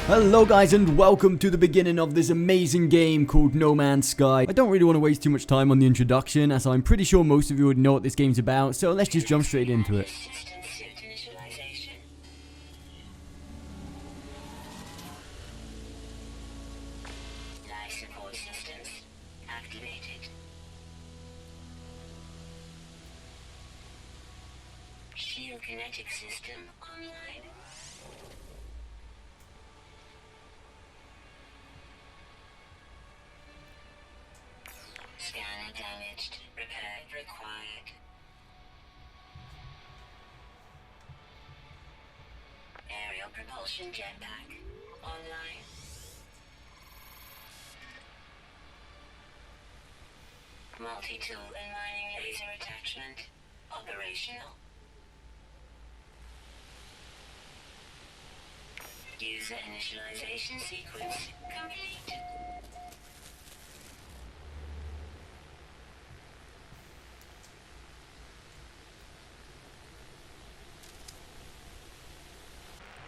Hello guys and welcome to the beginning of this amazing game called No Man's Sky. I don't really want to waste too much time on the introduction as I'm pretty sure most of you would know what this game's about, so let's just jump straight into it. Shield kinetic system online. Scanner damaged. Repair required. Aerial propulsion jetpack online. Multi-tool and mining laser attachment operational. User initialization sequence complete.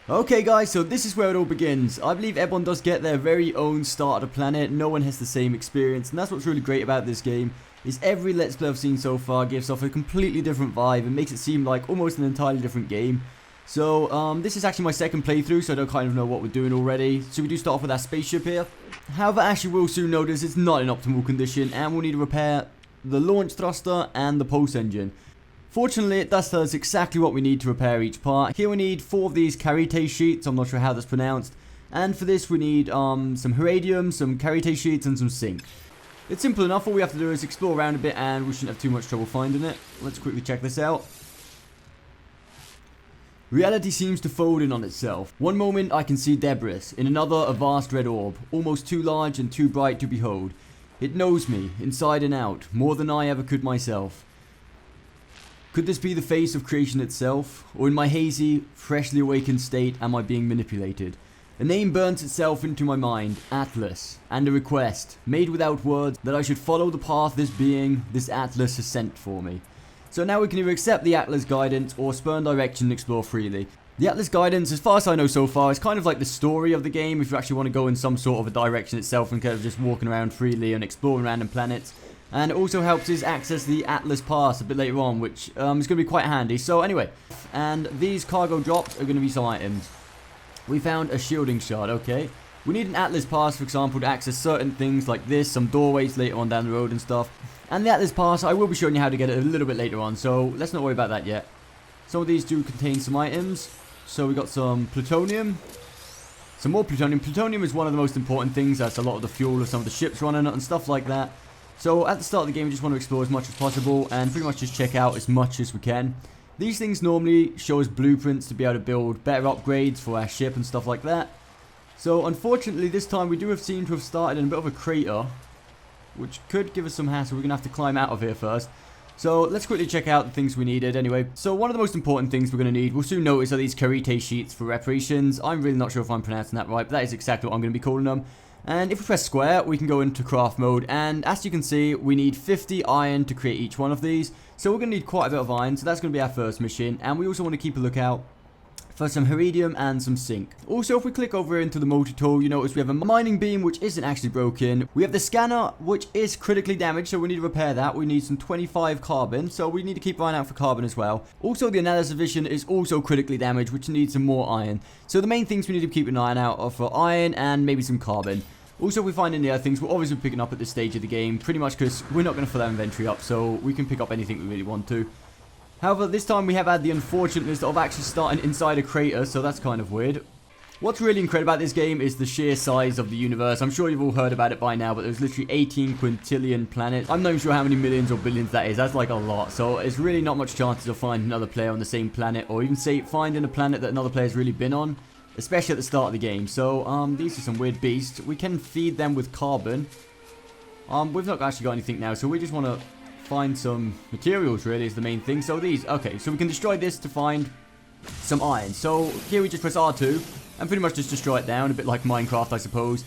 Okay guys, so this is where it all begins. I believe everyone does get their very own start of the planet. No one has the same experience, and that's what's really great about this game. Is every Let's Play I've seen so far gives off a completely different vibe and makes it seem like almost an entirely different game. So, this is actually my second playthrough, so I don't kind of know what we're doing already. So we do start off with our spaceship here. However, as you will soon notice, it's not in optimal condition, and we'll need to repair the launch thruster and the pulse engine. Fortunately, it does tell us exactly what we need to repair each part. Here we need 4 of these karate sheets, I'm not sure how that's pronounced. And for this we need some heradium, some karate sheets, and some zinc. It's simple enough, all we have to do is explore around a bit and we shouldn't have too much trouble finding it. Let's quickly check this out. Reality seems to fold in on itself. One moment I can see debris, in another a vast red orb, almost too large and too bright to behold. It knows me, inside and out, more than I ever could myself. Could this be the face of creation itself? Or in my hazy, freshly awakened state am I being manipulated? A name burns itself into my mind, Atlas, and a request, made without words, that I should follow the path this being, this Atlas has sent for me. So now we can either accept the Atlas guidance or spurn direction and explore freely. The Atlas guidance, as far as I know so far, is kind of like the story of the game if you actually want to go in some sort of a direction itself instead of just walking around freely and exploring random planets. And it also helps us access the Atlas Pass a bit later on, which is going to be quite handy. So anyway, and these cargo drops are going to be some items. We found a shielding shard, okay. We need an Atlas Pass, for example, to access certain things like this, some doorways later on down the road and stuff. And the Atlas Pass, I will be showing you how to get it a little bit later on, so let's not worry about that yet. Some of these do contain some items. So we got some plutonium. Some more plutonium. Plutonium is one of the most important things. That's a lot of the fuel of some of the ships running it and stuff like that. So at the start of the game, we just want to explore as much as possible and pretty much just check out as much as we can. These things normally show us blueprints to be able to build better upgrades for our ship and stuff like that. So unfortunately, this time we do seem to have started in a bit of a crater, which could give us some hassle. We're going to have to climb out of here first. So let's quickly check out the things we needed anyway. So one of the most important things we're going to need, we'll soon notice, are these karate sheets for reparations. I'm really not sure if I'm pronouncing that right, but that is exactly what I'm going to be calling them. And if we press square, we can go into craft mode, and as you can see, we need 50 iron to create each one of these. So we're going to need quite a bit of iron, so that's going to be our first mission, and we also want to keep a lookout for some heradium and some zinc. Also, if we click over into the multi-tool, you notice we have a mining beam, which isn't actually broken. We have the scanner, which is critically damaged, so we need to repair that. We need some 25 carbon, so we need to keep an eye out for carbon as well. Also, the analysis vision is also critically damaged, which needs some more iron. So the main things we need to keep an eye out are for iron and maybe some carbon. Also, if we find any other things, we're obviously picking up at this stage of the game, pretty much because we're not going to fill our inventory up, so we can pick up anything we really want to. However, this time we have had the unfortunateness of actually starting inside a crater, so that's kind of weird. What's really incredible about this game is the sheer size of the universe. I'm sure you've all heard about it by now, but there's literally 18 quintillion planets. I'm not even sure how many millions or billions that is. That's like a lot. So it's really not much chances of finding another player on the same planet, or even say finding a planet that another player's really been on, especially at the start of the game. So these are some weird beasts. We can feed them with carbon. We've not actually got anything now, so we just want to find some materials, really, is the main thing. So these, okay, so we can destroy this to find some iron. So here we just press R2 and pretty much just destroy it down, a bit like Minecraft, I suppose.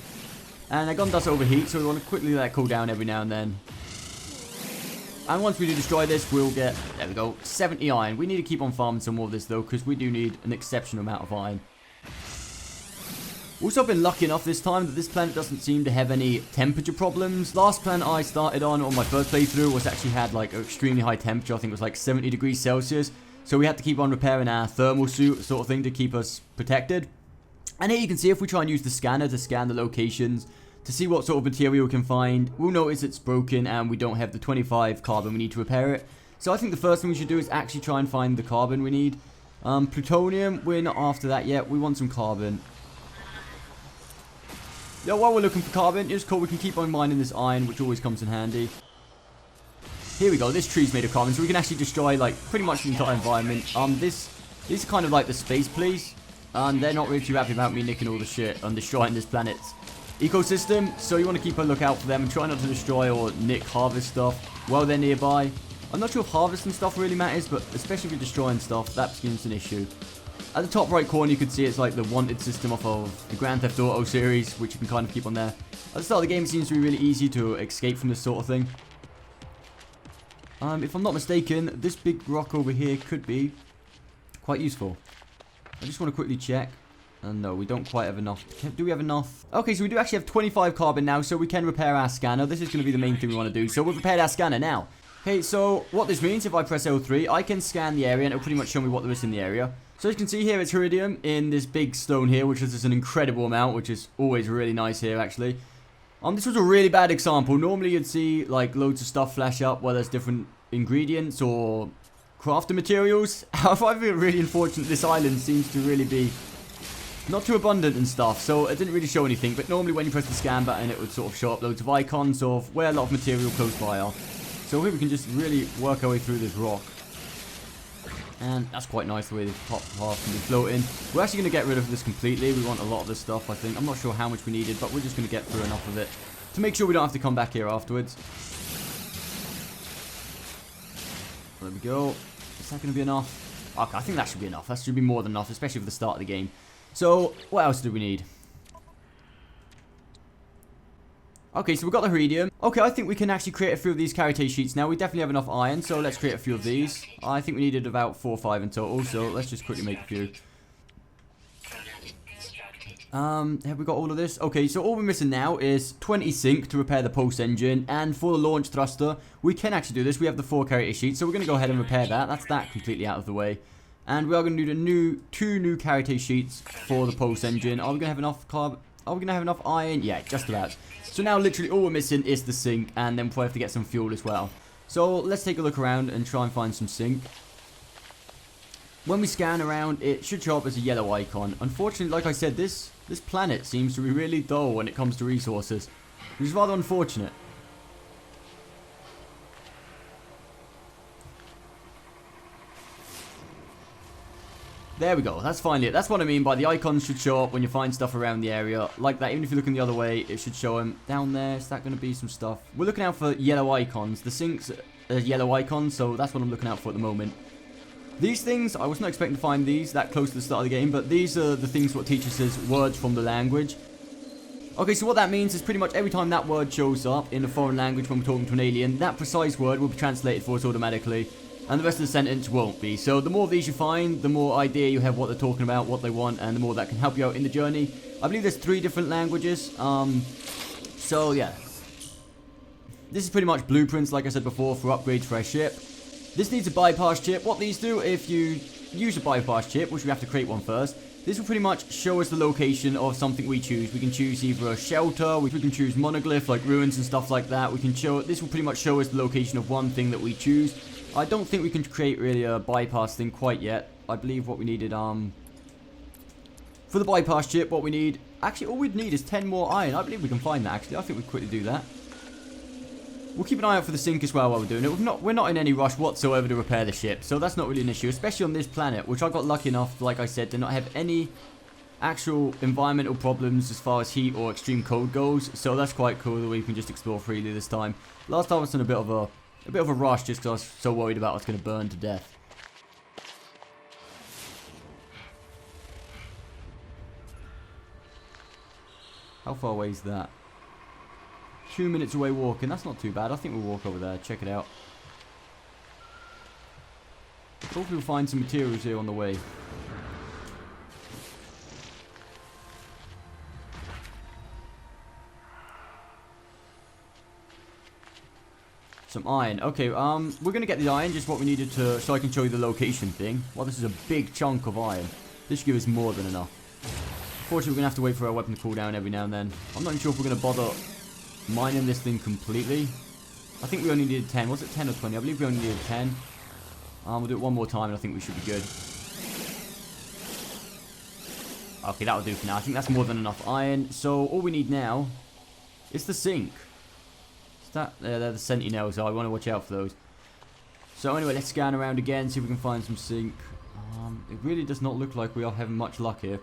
And our gun does overheat, so we want to quickly let it cool down every now and then. And once we do destroy this, we'll get, there we go, 70 iron. We need to keep on farming some more of this, though, because we do need an exceptional amount of iron. Also, I've been lucky enough this time that this planet doesn't seem to have any temperature problems. Last planet I started on my first playthrough was actually had like an extremely high temperature. I think it was like 70 degrees Celsius. So we had to keep on repairing our thermal suit sort of thing to keep us protected. And here you can see if we try and use the scanner to scan the locations to see what sort of material we can find, we'll notice it's broken and we don't have the 25 carbon we need to repair it. So I think the first thing we should do is actually try and find the carbon we need. Plutonium, we're not after that yet. We want some carbon. Yeah, while we're looking for carbon, it's cool. We can keep on mining this iron, which always comes in handy. Here we go. This tree's made of carbon, so we can actually destroy, like, pretty much the entire environment. These are kind of like the space police. And they're not really too happy about me nicking all the shit and destroying this planet's ecosystem. So you want to keep a lookout for them and try not to destroy or nick harvest stuff while they're nearby. I'm not sure if harvesting stuff really matters, but especially if you're destroying stuff, that becomes an issue. At the top right corner, you can see it's like the wanted system off of the Grand Theft Auto series, which you can kind of keep on there. At the start of the game, it seems to be really easy to escape from this sort of thing. If I'm not mistaken, this big rock over here could be quite useful. I just want to quickly check. No, we don't quite have enough. Do we have enough? Okay, so we do actually have 25 carbon now, so we can repair our scanner. This is going to be the main thing we want to do. So we've repaired our scanner now. Okay, so what this means, if I press L3, I can scan the area and it'll pretty much show me what there is in the area. So as you can see here, it's iridium in this big stone here, which is an incredible amount, which is always really nice here, actually. This was a really bad example. Normally you'd see like loads of stuff flash up where there's different ingredients or crafting materials. However, I feel really unfortunate this island seems to really be not too abundant and stuff, so it didn't really show anything. But normally when you press the scan button, it would sort of show up loads of icons of where a lot of material close by are. So here we can just really work our way through this rock. And that's quite nice the way the top half can be floating. We're actually going to get rid of this completely. We want a lot of this stuff, I think. I'm not sure how much we needed, but we're just going to get through enough of it to make sure we don't have to come back here afterwards. There we go. Is that going to be enough? Okay, I think that should be enough. That should be more than enough, especially for the start of the game. So, what else do we need? Okay, so we've got the iridium. Okay, I think we can actually create a few of these karate sheets now. We definitely have enough iron, so let's create a few of these. I think we needed about 4 or 5 in total, so let's just quickly make a few. Have we got all of this? Okay, so all we're missing now is 20 zinc to repair the pulse engine, and for the launch thruster, we can actually do this. We have the 4 karate sheets, so we're going to go ahead and repair that. That's that completely out of the way. And we are going to do the 2 new karate sheets for the pulse engine. Are we going to have enough carb? Are we going to have enough iron? Yeah, just about. So now literally all we're missing is the zinc, and then we'll probably have to get some fuel as well. So let's take a look around and try and find some zinc. When we scan around, it should show up as a yellow icon. Unfortunately, like I said, this planet seems to be really dull when it comes to resources, which is rather unfortunate. There we go, that's finally it. That's what I mean by the icons should show up when you find stuff around the area. Like that, even if you're looking the other way, it should show them. Down there, is that going to be some stuff? We're looking out for yellow icons. The zinc's a yellow icon, so that's what I'm looking out for at the moment. These things, I was not expecting to find these that close to the start of the game, but these are the things what teacher says, words from the language. Okay, so what that means is pretty much every time that word shows up in a foreign language when we're talking to an alien, that precise word will be translated for us automatically. And the rest of the sentence won't be. So the more of these you find, the more idea you have what they're talking about, what they want, and the more that can help you out in the journey. I believe there's 3 different languages. So yeah. This is pretty much blueprints, like I said before, for upgrades for our ship. This needs a bypass chip. What these do, if you use a bypass chip, which we have to create one first, this will pretty much show us the location of something we choose. We can choose either a shelter, we can choose monoglyph, like ruins and stuff like that. This will pretty much show us the location of one thing that we choose. I don't think we can create really a bypass thing quite yet. I believe what we needed, for the bypass chip, what we need, actually all we'd need is 10 more iron. I believe we can find that, actually. I think we quickly do that. We'll keep an eye out for the zinc as well while we're doing it. We're not in any rush whatsoever to repair the ship, so that's not really an issue, especially on this planet, which I got lucky enough, like I said, to not have any actual environmental problems as far as heat or extreme cold goes. So that's quite cool that we can just explore freely this time. Last time I was in a bit of a rush just because I was so worried about I was going to burn to death. How far away is that? 2 minutes away walking. That's not too bad. I think we'll walk over there. Check it out. Hopefully we'll find some materials here on the way. Some iron. Okay, we're gonna get the iron, just what we needed to, so I can show you the location thing. Well, this is a big chunk of iron. This should give us more than enough. Unfortunately, we're gonna have to wait for our weapon to cool down every now and then. I'm not even sure if we're gonna bother mining this thing completely. I think we only needed 10. Was it 10 or 20? I believe we only needed 10. We'll do it one more time, and I think we should be good. Okay, that'll do for now. I think that's more than enough iron. So all we need now is the sink. They're the sentinels, so I want to watch out for those. So anyway, let's scan around again, see if we can find some sink. It really does not look like we are having much luck here.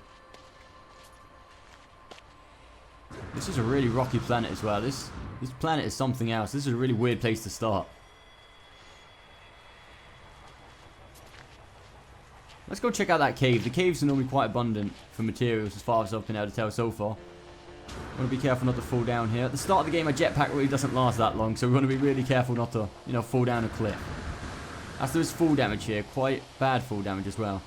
This is a really rocky planet as well. This planet is something else. This is a really weird place to start. Let's go check out that cave. The caves are normally quite abundant for materials as far as I've been able to tell so far. I want to be careful not to fall down here. At the start of the game, a jetpack really doesn't last that long, so we want to be really careful not to, you know, fall down a cliff. As there is fall damage here, quite bad fall damage as well.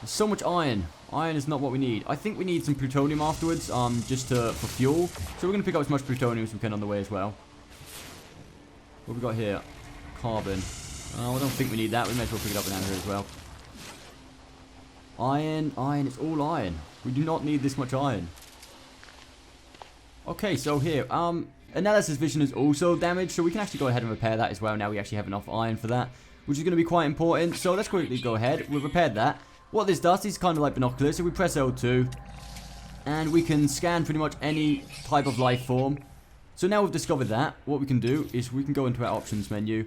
There's so much iron. Iron is not what we need. I think we need some plutonium afterwards, just for fuel. So we're going to pick up as much plutonium as we can on the way as well. What have we got here? Carbon. Oh, I don't think we need that. We may as well pick it up down here as well. Iron, iron, it's all iron. We do not need this much iron. Okay, so here, analysis vision is also damaged, so we can actually go ahead and repair that as well. Now we actually have enough iron for that, which is going to be quite important. So let's quickly go ahead. We've repaired that. What this does is kind of like binoculars. So we press L2, and we can scan pretty much any type of life form. So now we've discovered that, what we can do is we can go into our options menu,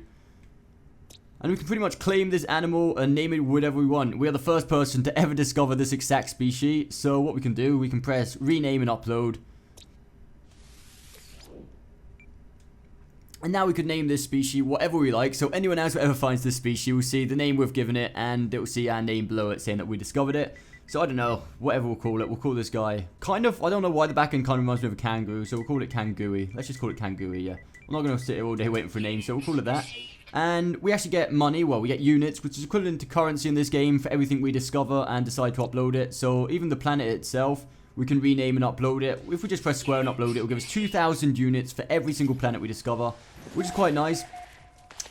and we can pretty much claim this animal and name it whatever we want. We are the first person to ever discover this exact species. So what we can do, we can press rename and upload. And now we could name this species whatever we like. So anyone else who ever finds this species will see the name we've given it, and it will see our name below it saying that we discovered it. So I don't know, whatever we'll call it. We'll call this guy kind of, I don't know why the back end kind of reminds me of a kangaroo, so we'll call it Kangooey. Let's just call it Kangooey, yeah. I'm not going to sit here all day waiting for a name, so we'll call it that. And we actually get money, well, we get units, which is equivalent to currency in this game for everything we discover and decide to upload it. So even the planet itself, we can rename and upload it. If we just press square and upload it, it will give us 2,000 units for every single planet we discover, which is quite nice.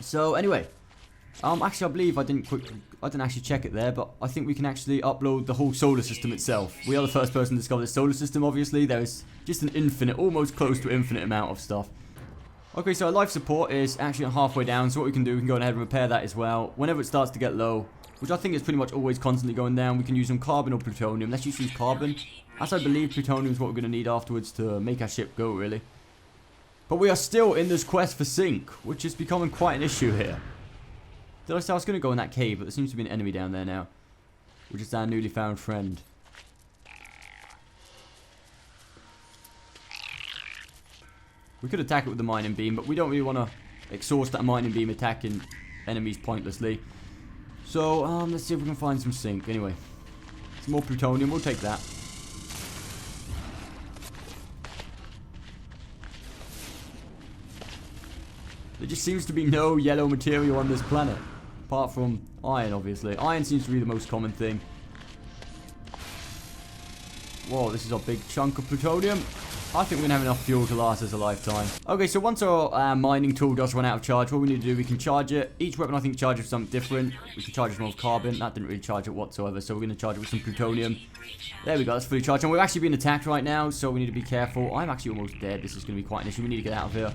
So anyway, actually I believe I didn't actually check it there, but I think we can actually upload the whole solar system itself. We are the first person to discover the solar system, obviously. There is just an infinite, almost close to infinite amount of stuff. Okay, so our life support is actually halfway down, so what we can do, we can go ahead and repair that as well. Whenever it starts to get low, which I think is pretty much always constantly going down, we can use some carbon or plutonium. Let's just use carbon, as I believe plutonium is what we're going to need afterwards to make our ship go, really. But we are still in this quest for zinc, which is becoming quite an issue here. Did I say I was going to go in that cave, but there seems to be an enemy down there now, which is our newly found friend. We could attack it with the mining beam, but we don't really want to exhaust that mining beam attacking enemies pointlessly. So, let's see if we can find some zinc. Anyway, some more plutonium, we'll take that. There just seems to be no yellow material on this planet, apart from iron, obviously. Iron seems to be the most common thing. Whoa, this is a big chunk of plutonium. I think we're going to have enough fuel to last us a lifetime. Okay, so once our mining tool does run out of charge, what we need to do, we can charge it. Each weapon, I think, charges something different. We can charge it with carbon. That didn't really charge it whatsoever, so we're going to charge it with some plutonium. There we go, that's fully charged. And we're actually being attacked right now, so we need to be careful. I'm actually almost dead. This is going to be quite an issue. We need to get out of here.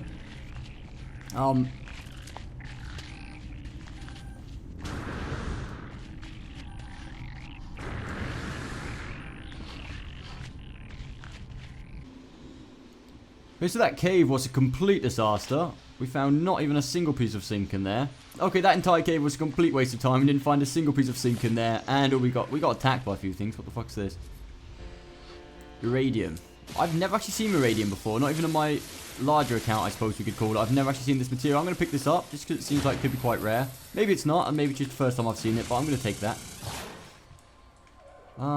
Okay, so that cave was a complete disaster. We found not even a single piece of zinc in there. Okay, that entire cave was a complete waste of time. We didn't find a single piece of zinc in there. And we got attacked by a few things. What the fuck's this? Iridium. I've never actually seen iridium before. Not even on my larger account, I suppose we could call it. I've never actually seen this material. I'm going to pick this up just because it seems like it could be quite rare. Maybe it's not, and maybe it's just the first time I've seen it, but I'm going to take that.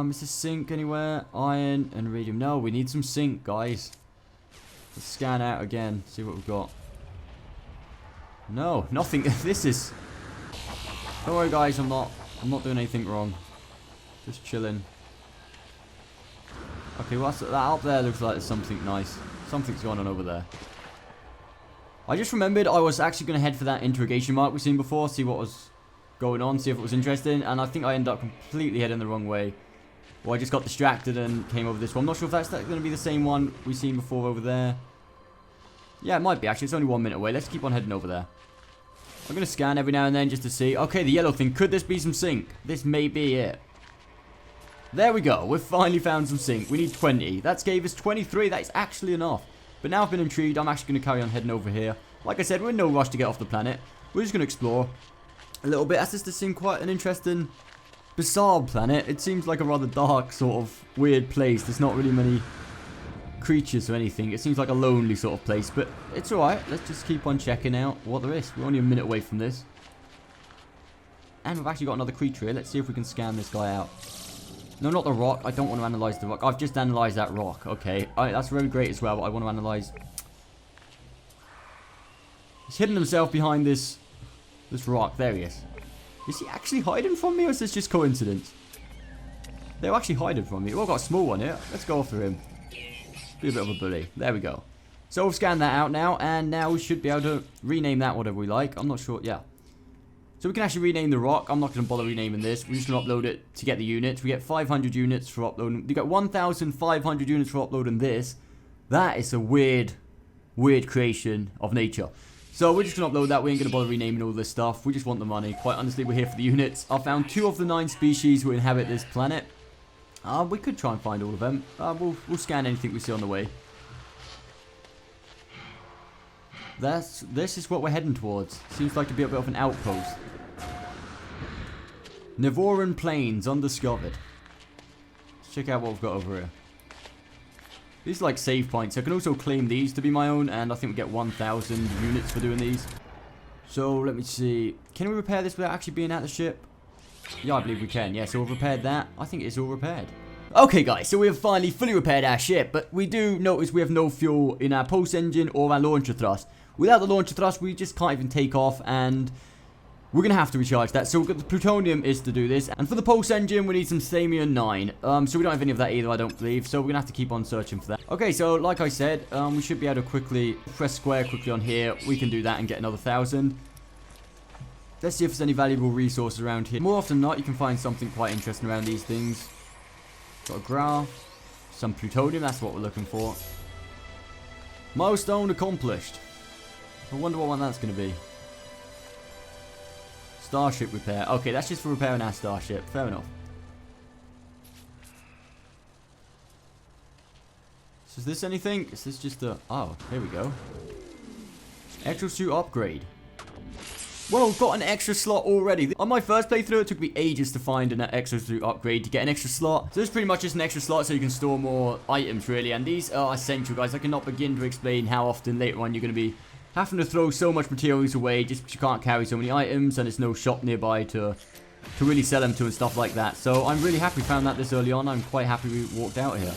Is this zinc anywhere? Iron and iridium. No, we need some zinc, guys. Let's scan out again, see what we've got. No, nothing. This is... Don't worry, guys, I'm not doing anything wrong. Just chilling. Okay, well, that up there looks like there's something nice. Something's going on over there. I just remembered I was actually going to head for that interrogation mark we've seen before, see what was going on, see if it was interesting, and I think I ended up completely heading the wrong way. Or I just got distracted and came over this one. I'm not sure if that's going to be the same one we've seen before over there. Yeah, it might be actually. It's only 1 minute away. Let's keep on heading over there. I'm going to scan every now and then just to see. Okay, the yellow thing. Could this be some zinc? This may be it. There we go. We've finally found some zinc. We need 20. That gave us 23. That is actually enough. But now I've been intrigued. I'm actually going to carry on heading over here. Like I said, we're in no rush to get off the planet. We're just going to explore a little bit. As this does seem quite an interesting, bizarre planet. It seems like a rather dark, sort of weird place. There's not really many creatures or anything. It seems like a lonely sort of place. But it's alright. Let's just keep on checking out what there is. We're only a minute away from this. And we've actually got another creature here. Let's see if we can scan this guy out. No, not the rock. I don't want to analyze the rock. I've just analyzed that rock. Okay. That's very great as well, but I want to analyze. He's hidden himself behind this rock. There he is. Is he actually hiding from me, or is this just coincidence? They're actually hiding from me. Oh, I've got a small one here. Let's go after him. Be a bit of a bully. There we go. So we've scanned that out now, and now we should be able to rename that whatever we like. I'm not sure. Yeah. So we can actually rename the rock. I'm not going to bother renaming this. We're just going to upload it to get the units. We get 500 units for uploading. You get 1,500 units for uploading this. That is a weird creation of nature. So we're just going to upload that. We ain't going to bother renaming all this stuff. We just want the money. Quite honestly, we're here for the units. I found 2 of the 9 species who inhabit this planet. We could try and find all of them. We'll scan anything we see on the way. This is what we're heading towards. Seems like to be a bit of an outpost. Nevoran Plains undiscovered. Let's check out what we've got over here. These are like save points. I can also claim these to be my own, and I think we get 1,000 units for doing these. So let me see. Can we repair this without actually being at the ship? Yeah, I believe we can. Yeah, so we've repaired that. I think it's all repaired. Okay, guys, so we have finally fully repaired our ship, but we do notice we have no fuel in our pulse engine or our launcher thrust. Without the launcher thrust, we just can't even take off, and we're going to have to recharge that. So we've got the plutonium is to do this, and for the pulse engine, we need some Thamium 9. So we don't have any of that either, I don't believe, so we're going to have to keep on searching for that. Okay, so like I said, we should be able to quickly press square quickly on here. We can do that and get another 1,000. Let's see if there's any valuable resources around here. More often than not, you can find something quite interesting around these things. Got a graph, some plutonium, that's what we're looking for. Milestone accomplished. I wonder what one that's going to be. Starship repair. Okay, that's just for repairing our starship. Fair enough. So is this anything? Is this just a... Oh, here we go. Exosuit upgrade. Well, got an extra slot already. On my first playthrough, it took me ages to find an exosuit upgrade to get an extra slot. So this is pretty much just an extra slot so you can store more items, really. And these are essential, guys. I cannot begin to explain how often later on you're going to be having to throw so much materials away just because you can't carry so many items and there's no shop nearby to really sell them to and stuff like that. So I'm really happy we found that this early on. I'm quite happy we walked out here.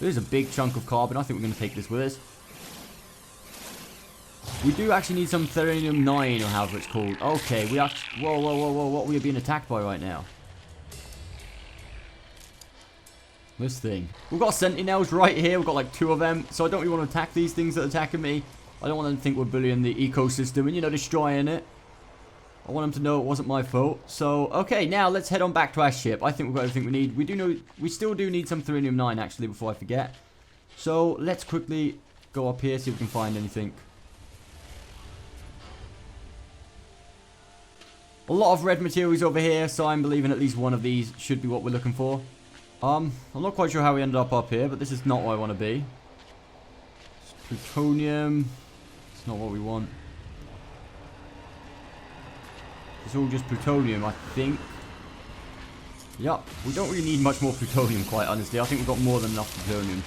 There's a big chunk of carbon. I think we're going to take this with us. We do actually need some Thamium 9 or however it's called. Okay, we actually... Whoa, whoa, whoa, whoa. What are we being attacked by right now? This thing. We've got sentinels right here. We've got like 2 of them. So I don't really want to attack these things that are attacking me. I don't want them to think we're bullying the ecosystem and, you know, destroying it. I want them to know it wasn't my fault. So, okay, now let's head on back to our ship. I think we've got everything we need. We still do need some Thamium 9, actually, before I forget. So, let's quickly go up here, see if we can find anything. A lot of red materials over here, so I'm believing at least one of these should be what we're looking for. I'm not quite sure how we ended up here, but this is not where I want to be. It's plutonium. It's not what we want. It's all just plutonium, I think. Yup, we don't really need much more plutonium, quite honestly. I think we've got more than enough plutonium.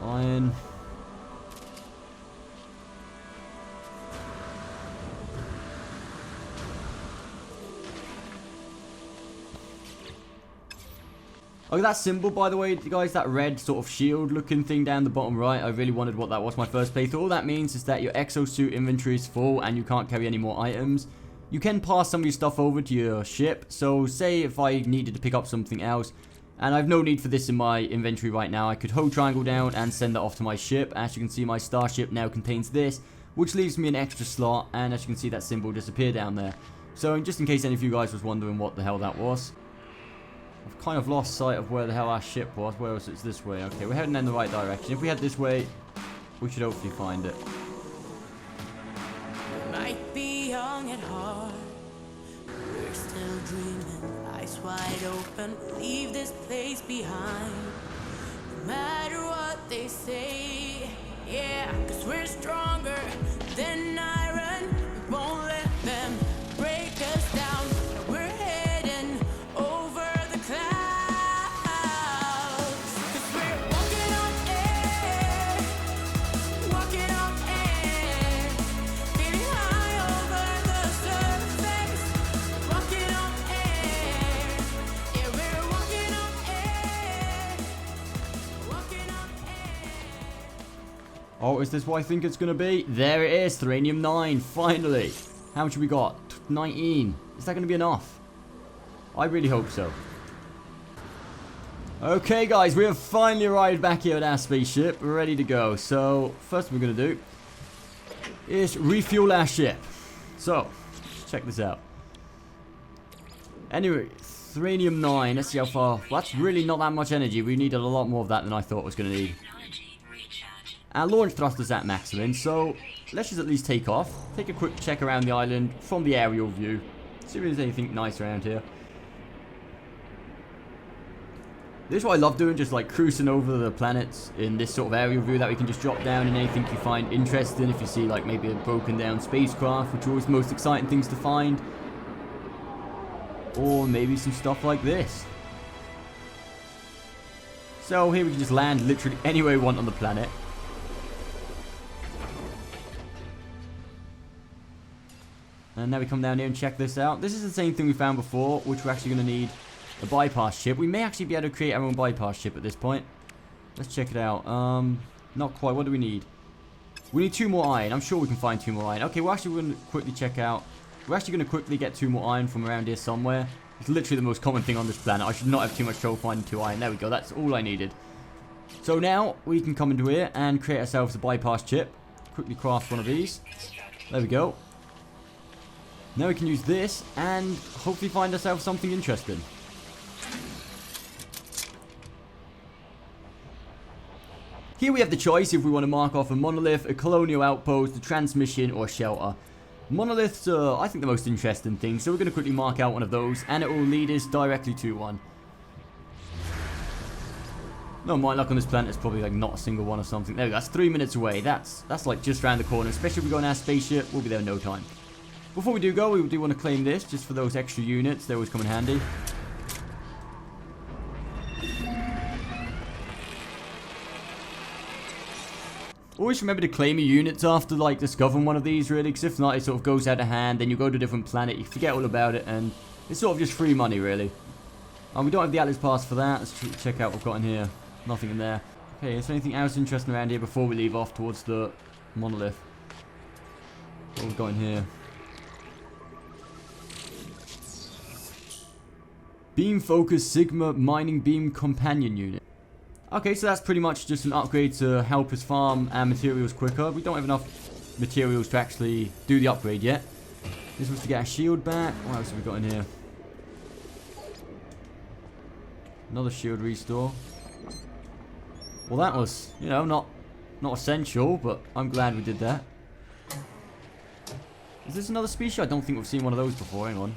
Iron. Oh, that symbol, by the way, guys, that red sort of shield looking thing down the bottom right, I really wondered what that was my first playthrough. All that means is that your exosuit inventory is full and you can't carry any more items. You can pass some of your stuff over to your ship, so say if I needed to pick up something else, And I've no need for this in my inventory right now. I could hold triangle down and send that off to my ship. As you can see, my starship now contains this, which leaves me an extra slot. And as you can see, that symbol disappear down there. So just in case any of you guys was wondering what the hell that was, I've kind of lost sight of where the hell our ship was. Where was it? It's this way. Okay, we're heading in the right direction. If we head this way, we should hopefully find it. Might be young at heart, we're still dreaming, eyes wide open, leave this place behind. No matter what they say, yeah, 'cause we're stronger than iron. We won't let them break us down. We're heading over the clouds, 'cause we're walking on air, walking on air, feeling high over the surface, walking on air, yeah, we're walking on air, walking on air. Oh, is this what I think it's going to be? There it is, Thuranium 9, finally. How much have we got? 19. Is that going to be enough? I really hope so. Okay, guys, we have finally arrived back here at our spaceship. We're ready to go. So, first we're going to do is refuel our ship. So, check this out. Anyway, Thuranium 9, let's see how far. Well, that's really not that much energy. We needed a lot more of that than I thought was going to need. Technology recharge. Our launch thrusters at maximum, so let's just at least take off. Take a quick check around the island from the aerial view. See if there's anything nice around here. This is what I love doing, just like cruising over the planets in this sort of aerial view that we can just drop down and anything you find interesting. If you see like maybe a broken down spacecraft, which are always the most exciting things to find. Or maybe some stuff like this. So here we can just land literally anywhere we want on the planet. And now we come down here and check this out. This is the same thing we found before, which we're actually going to need a bypass ship. We may actually be able to create our own bypass ship at this point. Let's check it out. Not quite. What do we need? We need 2 more iron. I'm sure we can find 2 more iron. Okay, we're actually going to quickly check out. We're actually going to quickly get 2 more iron from around here somewhere. It's literally the most common thing on this planet. I should not have too much trouble finding 2 iron. There we go. That's all I needed. So now we can come into here and create ourselves a bypass chip. Quickly craft one of these. There we go. Now we can use this and hopefully find ourselves something interesting. Here we have the choice if we want to mark off a monolith, a colonial outpost, a transmission, or a shelter. Monoliths are, I think, the most interesting thing, so we're going to quickly mark out one of those, and it will lead us directly to one. No, my luck on this planet is probably like not a single one or something. There we go, that's 3 minutes away. That's like just around the corner, especially if we go in our spaceship, we'll be there in no time. Before we do go, we do want to claim this, just for those extra units. They always come in handy. Always remember to claim your units after, like, discovering one of these, really, because if not, it sort of goes out of hand, then you go to a different planet, you forget all about it, and it's sort of just free money, really. We don't have the Atlas Pass for that. Let's check out what we've got in here. Nothing in there. Okay, is there anything else interesting around here before we leave off towards the monolith? What have we got in here? Beam Focus Sigma Mining Beam Companion Unit. Okay, so that's pretty much just an upgrade to help us farm our materials quicker. We don't have enough materials to actually do the upgrade yet. This was to get our shield back. What else have we got in here? Another shield restore. Well, that was, you know, not essential, but I'm glad we did that. Is this another species? I don't think we've seen one of those before. Hang on.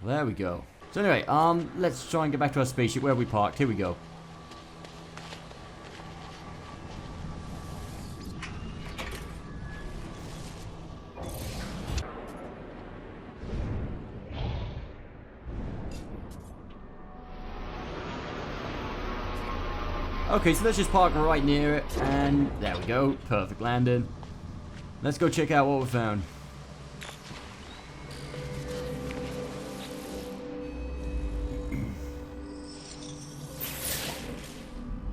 There we go. So anyway, let's try and get back to our spaceship. Where have we parked? Here we go. Okay, so let's just park right near it, and there we go. Perfect landing. Let's go check out what we found.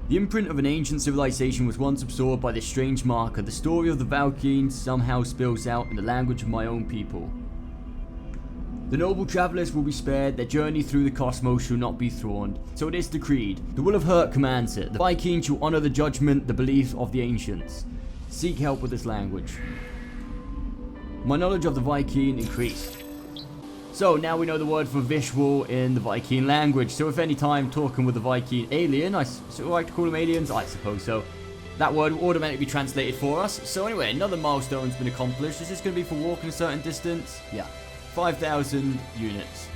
The imprint of an ancient civilization was once absorbed by this strange marker. The story of the Valkyries somehow spills out in the language of my own people. The noble travelers will be spared, their journey through the cosmos shall not be thwarted. So it is decreed. The will of Hurt commands it. The Viking shall honor the judgment, the belief of the ancients. Seek help with this language. My knowledge of the Viking increased. So now we know the word for visual in the Viking language. So if any time talking with a Viking alien, I sort of like to call them aliens, I suppose so, that word will automatically be translated for us. So anyway, another milestone's been accomplished. Is this going to be for walking a certain distance? Yeah, 5,000 units.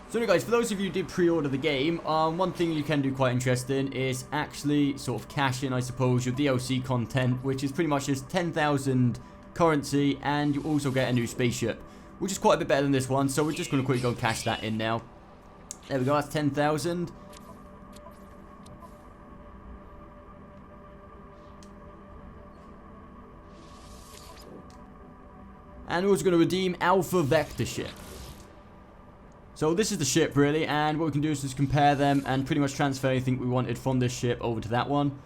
So anyway guys, for those of you who did pre-order the game, one thing you can do quite interesting is actually sort of cash in, I suppose, your DLC content, which is pretty much just 10,000 currency, and you also get a new spaceship, which is quite a bit better than this one. So we're just going to quickly go and cash that in now. There we go, that's 10,000. And we're also going to redeem Alpha Vector ship. So this is the ship really, and what we can do is just compare them and pretty much transfer anything we wanted from this ship over to that one.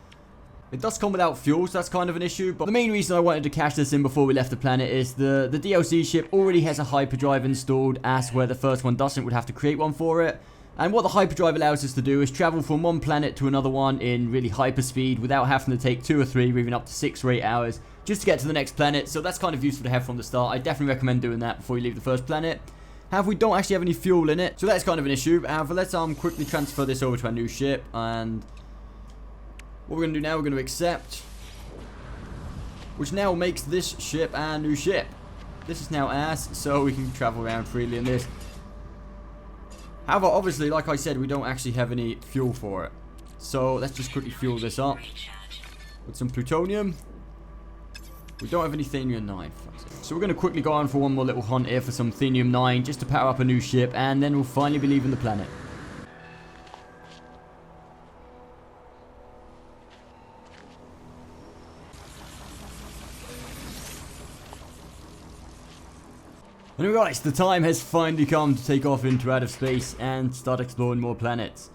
It does come without fuel, so that's kind of an issue, but the main reason I wanted to cash this in before we left the planet is the DLC ship already has a hyperdrive installed, as where the first one doesn't, would have to create one for it. And what the hyperdrive allows us to do is travel from one planet to another one in really hyperspeed without having to take 2 or 3 or even up to 6 or 8 hours just to get to the next planet. So that's kind of useful to have from the start. I definitely recommend doing that before you leave the first planet. However, we don't actually have any fuel in it, so that's kind of an issue. However, let's quickly transfer this over to our new ship, and what we're going to do now, we're going to accept, which now makes this ship our new ship. This is now ours, so we can travel around freely in this. However, obviously, like I said, we don't actually have any fuel for it. So let's just quickly fuel this up with some plutonium. We don't have any Thenium-9. So we're going to quickly go on for one more little hunt here for some Thenium-9 just to power up a new ship, and then we'll finally be leaving the planet. And guys, the time has finally come to take off into outer space and start exploring more planets.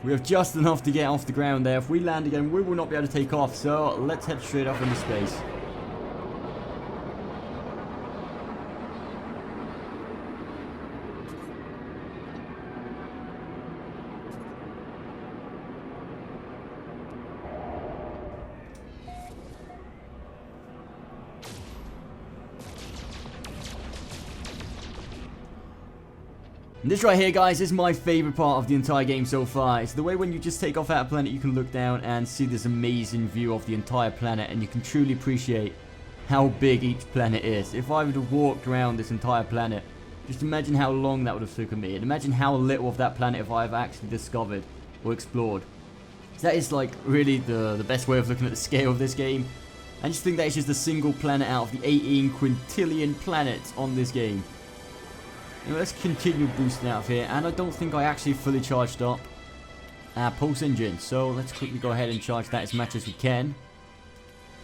We have just enough to get off the ground there. If we land again, we will not be able to take off, so let's head straight off into space. And this right here, guys, is my favorite part of the entire game so far. It's the way when you just take off at a planet, you can look down and see this amazing view of the entire planet, and you can truly appreciate how big each planet is. If I would have walked around this entire planet, just imagine how long that would have taken me, and imagine how little of that planet if I've actually discovered or explored. So that is like really the best way of looking at the scale of this game. I just think that it's just a single planet out of the 18 quintillion planets on this game. Anyway, let's continue boosting out of here, and I don't think I actually fully charged up our pulse engine, so let's quickly go ahead and charge that as much as we can.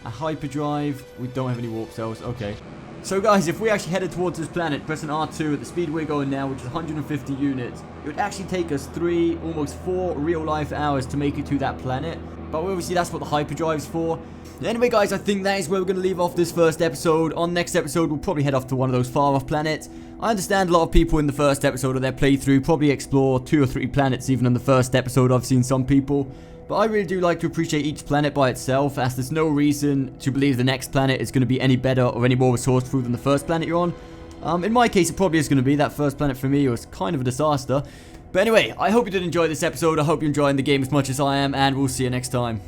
A hyperdrive, we don't have any warp cells, okay. So guys, if we actually headed towards this planet, pressing R2 at the speed we're going now, which is 150 units, it would actually take us 3, almost 4 real life hours to make it to that planet. But obviously that's what the hyperdrive's for. Anyway guys, I think that is where we're going to leave off this first episode. On next episode, we'll probably head off to one of those far off planets. I understand a lot of people in the first episode of their playthrough probably explore 2 or 3 planets even in the first episode. I've seen some people. But I really do like to appreciate each planet by itself, as there's no reason to believe the next planet is going to be any better or any more resourceful than the first planet you're on. In my case, it probably is going to be. That first planet for me was kind of a disaster. But anyway, I hope you did enjoy this episode. I hope you're enjoying the game as much as I am, and we'll see you next time.